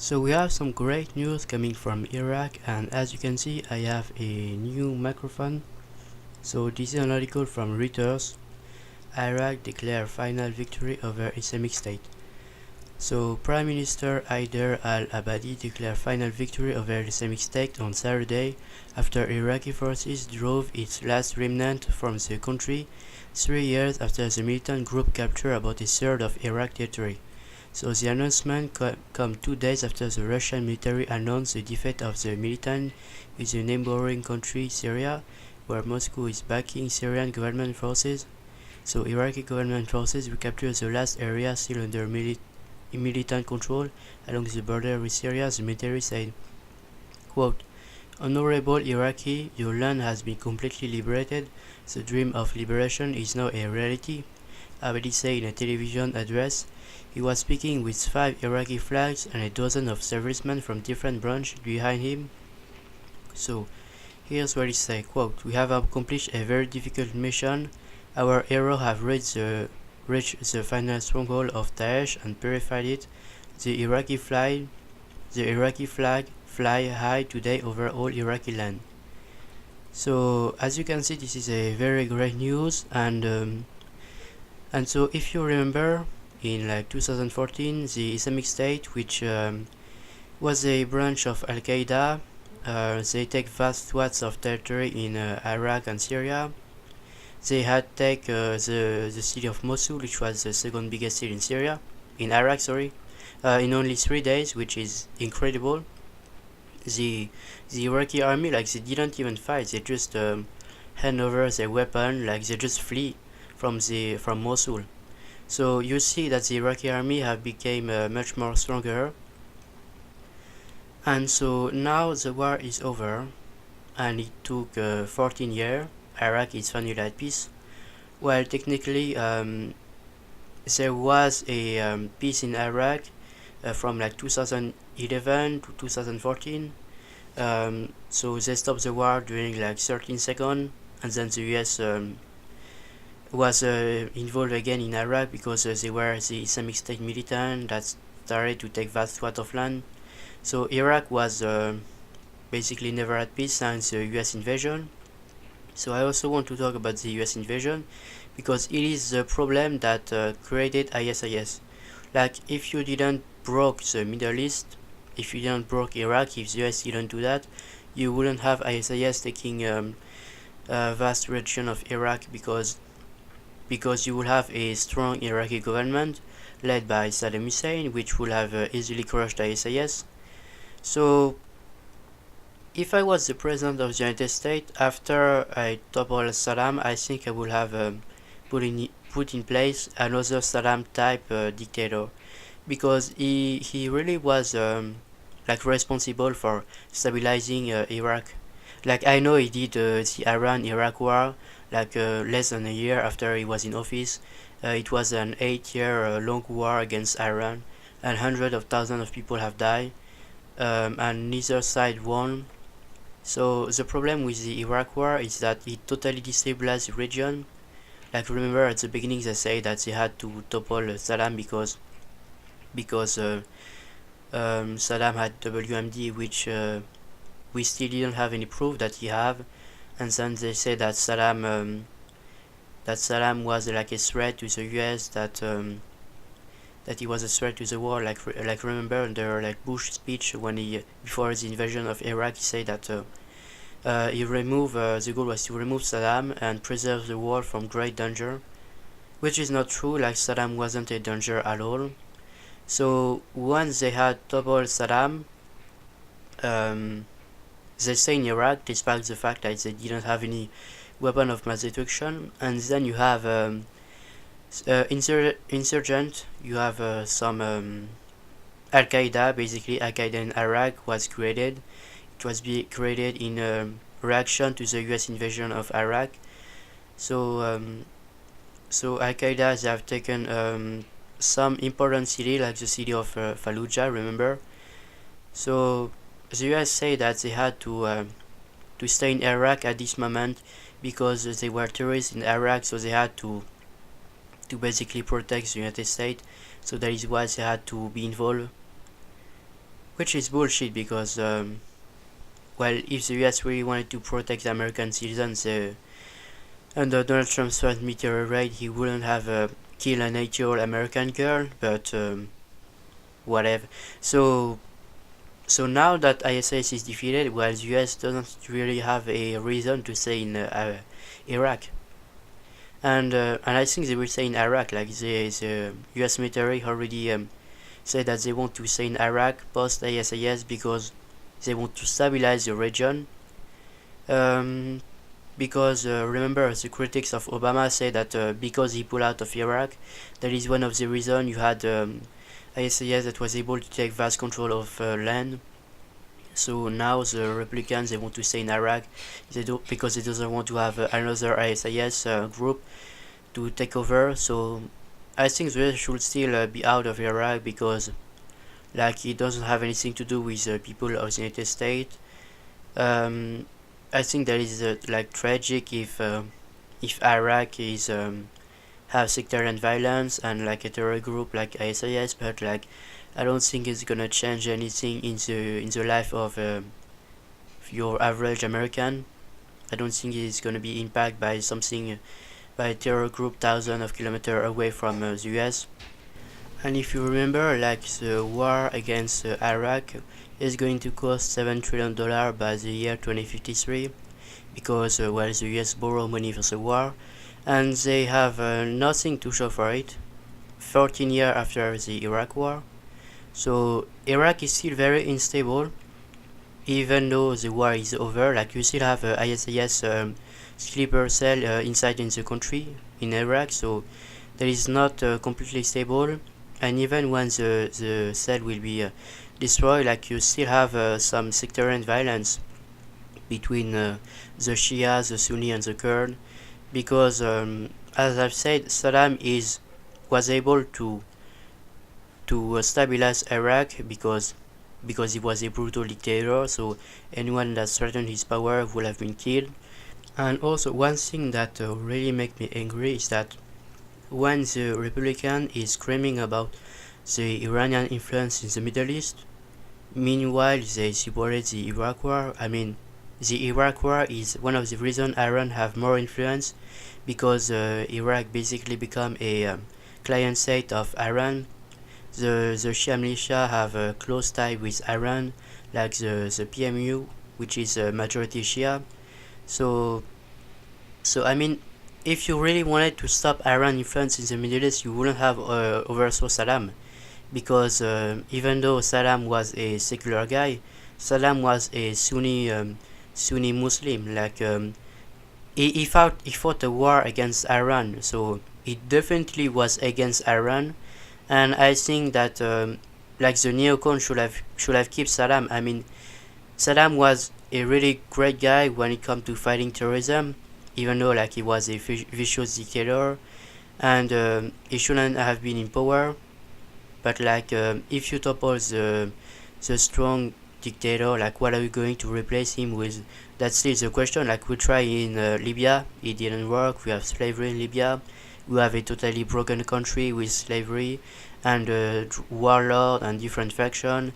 So we have some great news coming from Iraq, and as you can see I have a new microphone. So this is an article from Reuters. Iraq declare final victory over Islamic State. So Prime Minister Haider al-Abadi declared final victory over Islamic State on Saturday after Iraqi forces drove its last remnant from the country 3 years after the militant group captured about a third of Iraq territory. So the announcement come 2 days after the Russian military announced the defeat of the militant in the neighboring country Syria, where Moscow is backing Syrian government forces. So Iraqi government forces recaptured the last area still under militant control along the border with Syria. The military said, quote, "Honorable Iraqi, your land has been completely liberated. The dream of liberation is now a reality," Abadi said in a television address. He was speaking with 5 Iraqi flags and a dozen of servicemen from different branches behind him. So, here's what he said, quote, "We have accomplished a very difficult mission. Our heroes have reached the final stronghold of Daesh and purified it. The Iraqi flag fly high today over all Iraqi land." So, as you can see, this is a very great news, and so if you remember, in like 2014, the Islamic State, which was a branch of Al-Qaeda, they take vast swaths of territory in Iraq and Syria. They had taken the city of Mosul, which was the second biggest city in Iraq, in only 3 days, which is incredible. The Iraqi army, like, they didn't even fight; they just hand over their weapon, like they just flee from Mosul. So you see that the Iraqi army have become much more stronger, and so now the war is over, and it took 14 years. Iraq is finally at peace. Well, technically, there was a peace in Iraq from like 2011 to 2014. So they stopped the war during like 13 seconds, and then the US was involved again in Iraq because they were the Islamic State militant that started to take vast swaths of land. So Iraq was basically never at peace since the US invasion. So I also want to talk about the US invasion because it is the problem that created ISIS. Like, if you didn't broke the Middle East, if you didn't broke Iraq, if the US didn't do that, you wouldn't have ISIS taking a vast region of Iraq because you will have a strong Iraqi government led by Saddam Hussein, which will have easily crushed ISIS. So, if I was the president of the United States, after I topple Saddam, I think I would have put in place another Saddam type dictator, because he really was like responsible for stabilizing Iraq. Like, I know he did the Iran-Iraq war like less than a year after he was in office. It was an 8-year long war against Iran, and hundreds of thousands of people have died, and neither side won. So the problem with the Iraq war is that it totally destabilized the region. Like, remember at the beginning they say that they had to topple Saddam because Saddam had WMD, which we still didn't have any proof that he have, and then they say that Saddam was like a threat to the US, that he was a threat to the war. Like remember under like Bush speech when he before the invasion of Iraq, he said that the goal was to remove Saddam and preserve the world from great danger, which is not true. Like, Saddam wasn't a danger at all. So once they had toppled Saddam, they stay in Iraq despite the fact that they didn't have any weapon of mass destruction. And then you have insurgent, you have some Al-Qaeda. Basically, Al-Qaeda in Iraq was created. It was created in reaction to the US invasion of Iraq. So Al-Qaeda, they have taken some important city, like the city of Fallujah, remember? So the US say that they had to stay in Iraq at this moment because they were terrorists in Iraq, so they had to basically protect the United States. So that is why they had to be involved, which is bullshit because well, if the US really wanted to protect American citizens, under Donald Trump's first meteor raid, he wouldn't have killed an 8-year-old American girl, but whatever. So now that ISIS is defeated, well, the US doesn't really have a reason to stay in Iraq. And I think they will stay in Iraq, like the US military already said that they want to stay in Iraq post-ISIS because they want to stabilize the region. Because remember, the critics of Obama say that because he pulled out of Iraq, that is one of the reasons you had ISIS that was able to take vast control of land. So now the Republicans, they want to stay in Iraq because they doesn't want to have another ISIS group to take over. So I think the US should still be out of Iraq because like it doesn't have anything to do with the people of the United States. I think that is like tragic if Iraq is have sectarian violence and like a terror group like ISIS, but like I don't think it's gonna change anything in the life of your average American. I don't think it's gonna be impacted by something by a terror group thousands of kilometers away from the US. And if you remember, like the war against Iraq is going to cost $7 trillion by the year 2053 because well, the US borrow money for the war and they have nothing to show for it 14 years after the Iraq war. So Iraq is still very unstable even though the war is over. Like you still have ISIS sleeper cell inside in the country in Iraq, so that is not completely stable. And even when the cell will be destroyed, like you still have some sectarian violence between the Shia, the Sunni, and the Kurd, because as I've said, Saddam was able to stabilize Iraq because he was a brutal dictator. So anyone that threatened his power would have been killed. And also one thing that really make me angry is that when the Republican is screaming about the Iranian influence in the Middle East, meanwhile they supported the Iraq war. I mean, the Iraq war is one of the reasons Iran have more influence because Iraq basically become a client state of Iran. The Shia militia have a close tie with Iran, like the PMU, which is a majority Shia. So I mean, if you really wanted to stop Iran influence in the Middle East, you wouldn't have overthrow Saddam, because even though Saddam was a secular guy, Saddam was a Sunni Muslim. Like he fought a war against Iran, so it definitely was against Iran, and I think that like the neocon should have kept Saddam. I mean, Saddam was a really great guy when it comes to fighting terrorism, even though like he was a vicious dictator, and he shouldn't have been in power. But like if you topple the strong dictator, like what are you going to replace him with? That's still the question. Like we try in Libya, it didn't work. We have slavery in Libya. We have a totally broken country with slavery and warlord and different faction.